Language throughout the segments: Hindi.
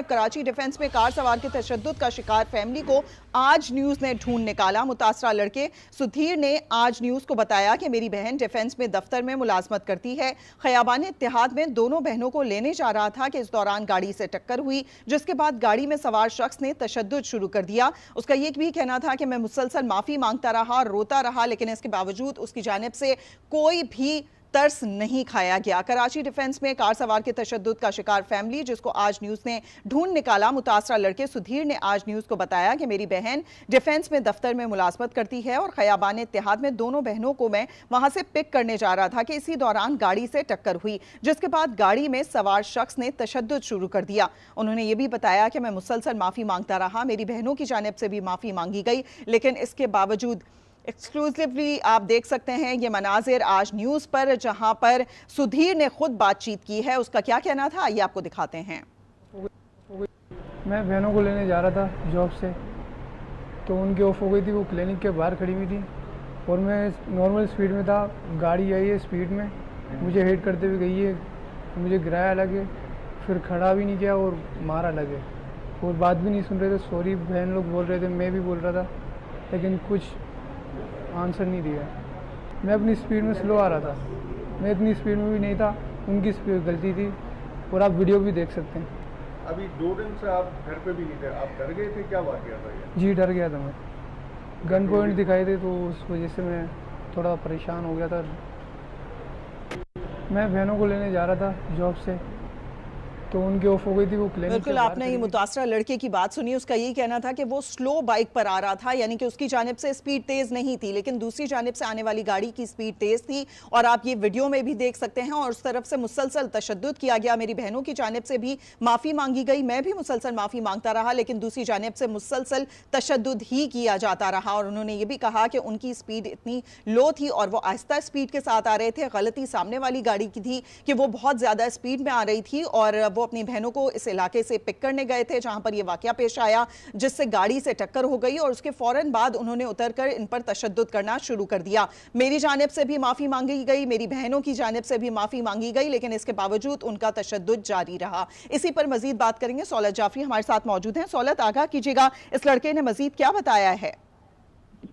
कराची डिफेंस में कार सवार के तशद्दुद का शिकार फैमिली को आज न्यूज ने ढूंढ निकाला। मुतासरा लड़के सुधीर ने आज न्यूज को बताया कि मेरी बहन डिफेंस में दफ्तर में मुलाजमत करती है। खयाबान इत्तेहाद में दोनों बहनों को लेने जा रहा था कि इस दौरान गाड़ी से टक्कर हुई, जिसके बाद गाड़ी में सवार शख्स ने तशद्दुद शुरू कर दिया। उसका ये भी कहना था कि मैं मुसलसल माफी मांगता रहा, रोता रहा, लेकिन इसके बावजूद उसकी जानिब से कोई भी तरस नहीं खाया गया। कराची डिफेंस में कार सवार के तशद्दुद का शिकार फैमिली, जिसको आज न्यूज ने ढूंढ निकाला। मुतासरा लड़के सुधीर ने आज न्यूज को बताया कि मेरी बहन डिफेंस में दफ्तर में मुलाजमत करती है और खयाबान इत्तेहाद में दोनों बहनों को मैं वहां से पिक करने जा रहा था कि इसी दौरान गाड़ी से टक्कर हुई, जिसके बाद गाड़ी में सवार शख्स ने तशद्दुद शुरू कर दिया। उन्होंने ये भी बताया कि मैं मुसलसल माफी मांगता रहा, मेरी बहनों की जानिब से भी माफी मांगी गई, लेकिन इसके बावजूद एक्सक्लूसिवली आप देख सकते हैं ये मनाजिर आज न्यूज़ पर, जहां पर सुधीर ने खुद बातचीत की है। उसका क्या कहना था ये आपको दिखाते हैं। मैं बहनों को लेने जा रहा था जॉब से, तो उनकी ऑफ हो गई थी, वो क्लिनिक के बाहर खड़ी हुई थी और मैं नॉर्मल स्पीड में था। गाड़ी आई है स्पीड में, मुझे हिट करते हुए गई है, मुझे गिराया लगे, फिर खड़ा भी नहीं किया और मारा लगे और बात भी नहीं सुन रहे थे। सॉरी बहन लोग बोल रहे थे, मैं भी बोल रहा था, लेकिन कुछ आंसर नहीं दिया। मैं अपनी स्पीड में स्लो आ रहा था, मैं इतनी स्पीड में भी नहीं था, उनकी स्पीड गलती थी और आप वीडियो भी देख सकते हैं। अभी 2 दिन से आप घर पे भी नहीं थे, आप डर गए थे, क्या वाक़या था ये? जी डर गया था मैं, गन पॉइंट दिखाए थे तो उस वजह से मैं थोड़ा परेशान हो गया था। मैं बहनों को लेने जा रहा था जॉब से, तो उनकी ऑफ हो गई थी, वो क्लिनिक। बिल्कुल आपने ये मुतासरा लड़के की बात सुनी। उसका यही कहना था कि वो स्लो बाइक पर आ रहा था, यानी कि उसकी जानिब से स्पीड तेज नहीं थी, लेकिन दूसरी जानिब से आने वाली गाड़ी की स्पीड तेज थी और आप ये वीडियो में भी देख सकते हैं। और उस तरफ से मुसलसल तशद्दुद किया गया, मेरी बहनों की जानिब से भी माफी मांगी गई, मैं भी मुसलसल माफी मांगता रहा, लेकिन दूसरी जानिब से मुसलसल तशद्दुद ही किया जाता रहा। और उन्होंने ये भी कहा कि उनकी स्पीड इतनी लो थी और वो आहिस्ता स्पीड के साथ आ रहे थे। गलती सामने वाली गाड़ी की थी कि वो बहुत ज्यादा स्पीड में आ रही थी और वो अपनी बहनों को इस इलाके से पिक करने गए थे जहां पर यह वाकया पेश आया, जिससे गाड़ी से टक्कर हो गई और उसके फौरन बाद उन्होंने उतरकर इन पर तशद्दुद करना शुरू कर दिया। मेरी जानिब से भी माफी मांगी गई, मेरी बहनों की जानिब से भी माफी मांगी गई, लेकिन इसके बावजूद उनका तशद्दुद जारी रहा। इसी पर मजीद बात करेंगे। सौलत जाफरी हमारे साथ मौजूद हैं। सौलत, आगाह कीजिएगा, इस लड़के ने मजीद क्या बताया है?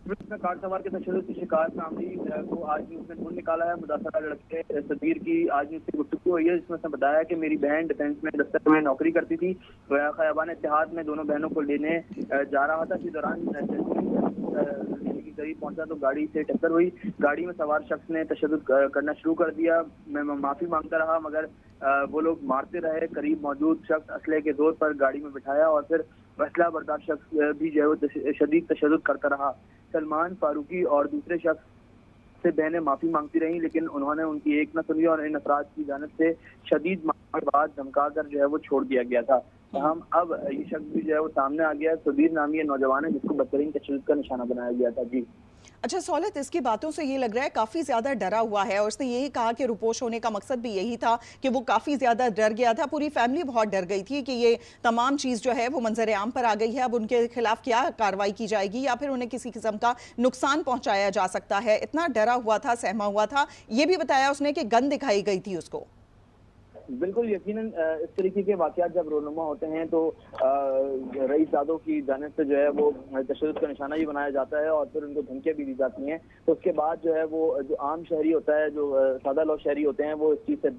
कार सवार के तशद्दुद की शिकार फैमिली को आज न्यूज ने ढूंढ निकाला है। मुतासरा लड़के सुधीर की आज न्यूज से गुफ्तगू हुई है, जिसमें उसने बताया कि मेरी बहन डिफेंस में दफ्तर में नौकरी करती थी, खयाबान इत्तेहाद में दोनों बहनों को लेने जा रहा था। इसी दौरान के करीब पहुंचा तो गाड़ी से टक्कर हुई। गाड़ी में सवार शख्स ने तशद्दुद करना शुरू कर दिया। मैं माफी मांगता रहा, मगर वो लोग मारते रहे। करीब मौजूद शख्स असले के जोर पर गाड़ी में बिठाया और फिर असला बरदार शख्स भी जो है वो शदीद तशद्दुद करता रहा। सलमान फारूकी और दूसरे शख्स से बहनें माफी मांगती रहीं, लेकिन उन्होंने उनकी एक न सुनी और इन अफराद की जानिब से शदीद मार के बाद धमका कर जो है वो छोड़ दिया गया था। हम अब ये शख्स भी जो है वो सामने आ गया। सुधीर नामी ये नौजवान है जिसको बदतरीन तशद्दुद का निशाना बनाया गया था। जी अच्छा सौलत, इसकी बातों से ये लग रहा है काफ़ी ज़्यादा डरा हुआ है और उसने यही कहा कि रुपोश होने का मकसद भी यही था कि वो काफ़ी ज़्यादा डर गया था। पूरी फैमिली बहुत डर गई थी कि ये तमाम चीज़ जो है वो मंजर आम पर आ गई है। अब उनके खिलाफ क्या कार्रवाई की जाएगी या फिर उन्हें किसी किस्म का नुकसान पहुंचाया जा सकता है, इतना डरा हुआ था, सहमा हुआ था। ये भी बताया उसने कि गन दिखाई गई थी उसको। बिल्कुल यकीनन इस तरीके के वाकयात जब रोनुमा होते हैं तो रईसजादों की जानिब से जो है वो तशद्दुद का निशाना ही बनाया जाता है और फिर उनको धमकियां भी दी जाती हैं। तो उसके बाद जो है वो जो आम शहरी होता है, जो सादा लोग शहरी होते हैं, वो इस चीज़ से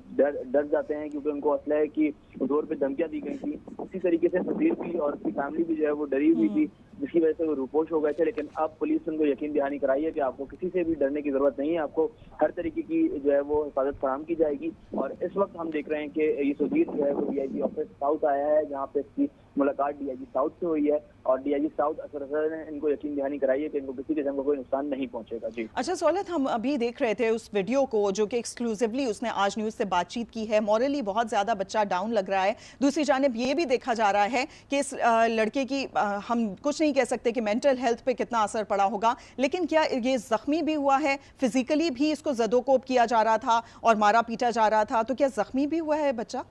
डर जाते हैं क्योंकि उनको असला है कि जोर पे धमकियां दी गई थी। उसी तरीके से सुधीर भी और उसकी फैमिली भी जो है वो डरी हुई थी, जिसकी वजह से वो रूपोश हो गए थे। लेकिन अब पुलिस उनको यकीन दहानी कराई है कि आपको किसी से भी डरने की जरूरत नहीं है, आपको हर तरीके की जो है वो हिफाजत फराहम की जाएगी। और इस वक्त हम देख रहे हैं कि ये सुधीर जो है वो डीआईजी ऑफिस साउथ आया है, जहाँ पे इसकी मुलाकात डीआईजी साउथ से हुई है और डीआईजी साउथ असर ने इनको यकीन दहानी कराई है कि इनको किसी किस्म का कोई नुकसान नहीं पहुंचेगा। जी अच्छा सौलत, हम अभी देख रहे थे उस वीडियो को जो कि एक्सक्लूसिवली उसने आज न्यूज़ से बातचीत की है। मॉरली बहुत ज़्यादा बच्चा डाउन लग रहा है। दूसरी जानिब ये भी देखा जा रहा है कि इस लड़के की हम कुछ नहीं कह सकते कि मेंटल हेल्थ पे कितना असर पड़ा होगा, लेकिन क्या ये जख्मी भी हुआ है? फिजिकली भी इसको जदोकोब किया जा रहा था और मारा पीटा जा रहा था, तो क्या जख्मी भी हुआ है बच्चा?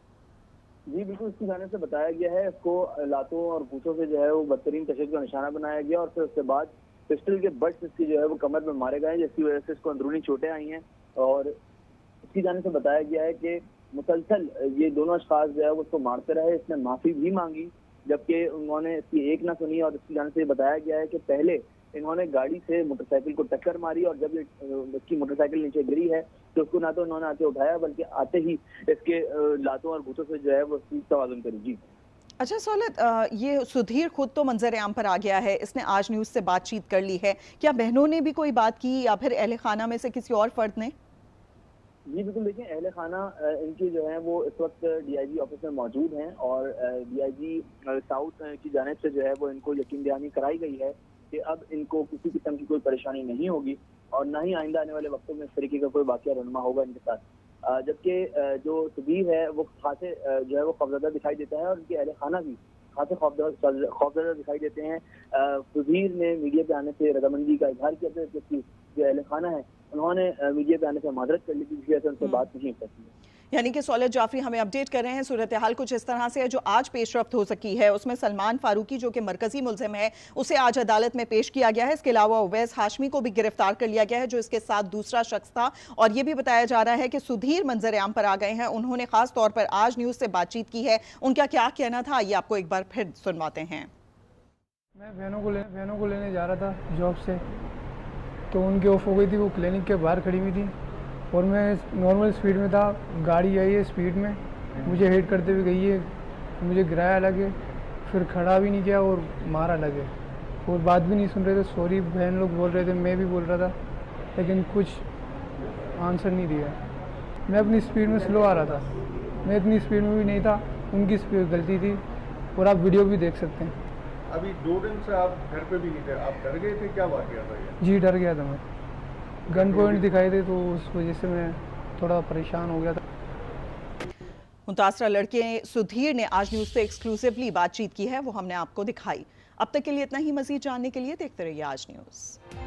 जी बिल्कुल, इसकी जाने से बताया गया है। इसको लातों और पूछों से जो है वो बदतरीन तशद्दुद का निशाना बनाया गया और फिर उसके बाद पिस्टल के बट्स इसकी जो है वो कमर में मारे गए, जिसकी वजह से इसको अंदरूनी चोटें आई हैं। और इसकी जाने से बताया गया है कि मुसलसल ये दोनों अशखास जो है वो उसको मारते रहे। इसने माफी भी मांगी, जबकि उन्होंने इसकी एक ना सुनी और इसकी जाने से बताया गया है कि पहले इन्होंने गाड़ी से मोटरसाइकिल को टक्कर मारी और जब इसकी मोटरसाइकिल नीचे गिरी है तो उसको ना तो उन्होंने आके उठाया बल्कि आते ही इसके लातों और घुटों से जो है वो तवाज़ुन करी। जी अच्छा सहूलत, ये सुधीर खुद तो मंजर आम पर आ गया है, इसने आज न्यूज़ से बातचीत कर ली है, क्या बहनों ने भी कोई बात की या फिर अहले खाना में से किसी और फर्द ने? जी बिल्कुल, देखिए अहले खाना इनकी जो है वो इस वक्त डीआईजी ऑफिस में मौजूद हैं और डीआईजी साउथ की जानिब से जो है वो इनको यकीन दहानी कराई गई है कि अब इनको किसी किस्म की कोई परेशानी नहीं होगी और ना ही आइंदा आने वाले वक्तों में इस तरीके का कोई वाकया रहनुमा होगा इनके साथ। जबकि जो सुधीर है वो खासे जो है वो खौफजदा दिखाई देता है और उनके अहले खाना भी खासे खौफजदा दिखाई देते हैं। सुधीर ने मीडिया पे आने से रजामंदी का इजहार किया था, जबकि जो अहले खाना है उन्होंने मीडिया पे आने से माजरत कर ली थी, जिसकी वजह से उनसे बात नहीं हो सकती। यानी कि सहूलत जाफरी हमें अपडेट कर रहे हैं, सूरत हाल कुछ इस तरह से है। जो आज पेशरफ्त हो सकी है उसमें सलमान फारूकी जो कि मरकजी मुलजिम है उसे आज अदालत में पेश किया गया है। इसके अलावा उवैस हाशमी को भी गिरफ्तार कर लिया गया है जो इसके साथ दूसरा शख्स था। और ये भी बताया जा रहा है कि सुधीर मंजर आम पर आ गए हैं। उन्होंने खास तौर पर आज न्यूज़ से बातचीत की है, उनका क्या कहना था ये आपको एक बार फिर सुनवाते हैं। मैं बहनों को लेने जा रहा था जॉब से, तो उनकी ऑफ हो गई थी, वो क्लिनिक के बाहर खड़ी हुई थी और मैं नॉर्मल स्पीड में था। गाड़ी आई है स्पीड में, मुझे हिट करते हुए गई है, मुझे गिराया लगे, फिर खड़ा भी नहीं किया और मारा लगे और बात भी नहीं सुन रहे थे। सॉरी बहन लोग बोल रहे थे, मैं भी बोल रहा था, लेकिन कुछ आंसर नहीं दिया। मैं अपनी स्पीड में स्लो आ रहा था, मैं इतनी स्पीड में भी नहीं था, उनकी स्पीड गलती थी और आप वीडियो भी देख सकते हैं। अभी 2 दिन से आप घर पे भी नहीं थे, आप डर गए थे, क्या वाकया था ये? जी डर गया था मैं, गन पॉइंट दिखाई दे तो उस वजह से मैं थोड़ा परेशान हो गया था। मुतासरा लड़के सुधीर ने आज न्यूज़ से एक्सक्लूसिवली बातचीत की है, वो हमने आपको दिखाई। अब तक के लिए इतना ही, मजीद जानने के लिए देखते रहिए आज न्यूज़।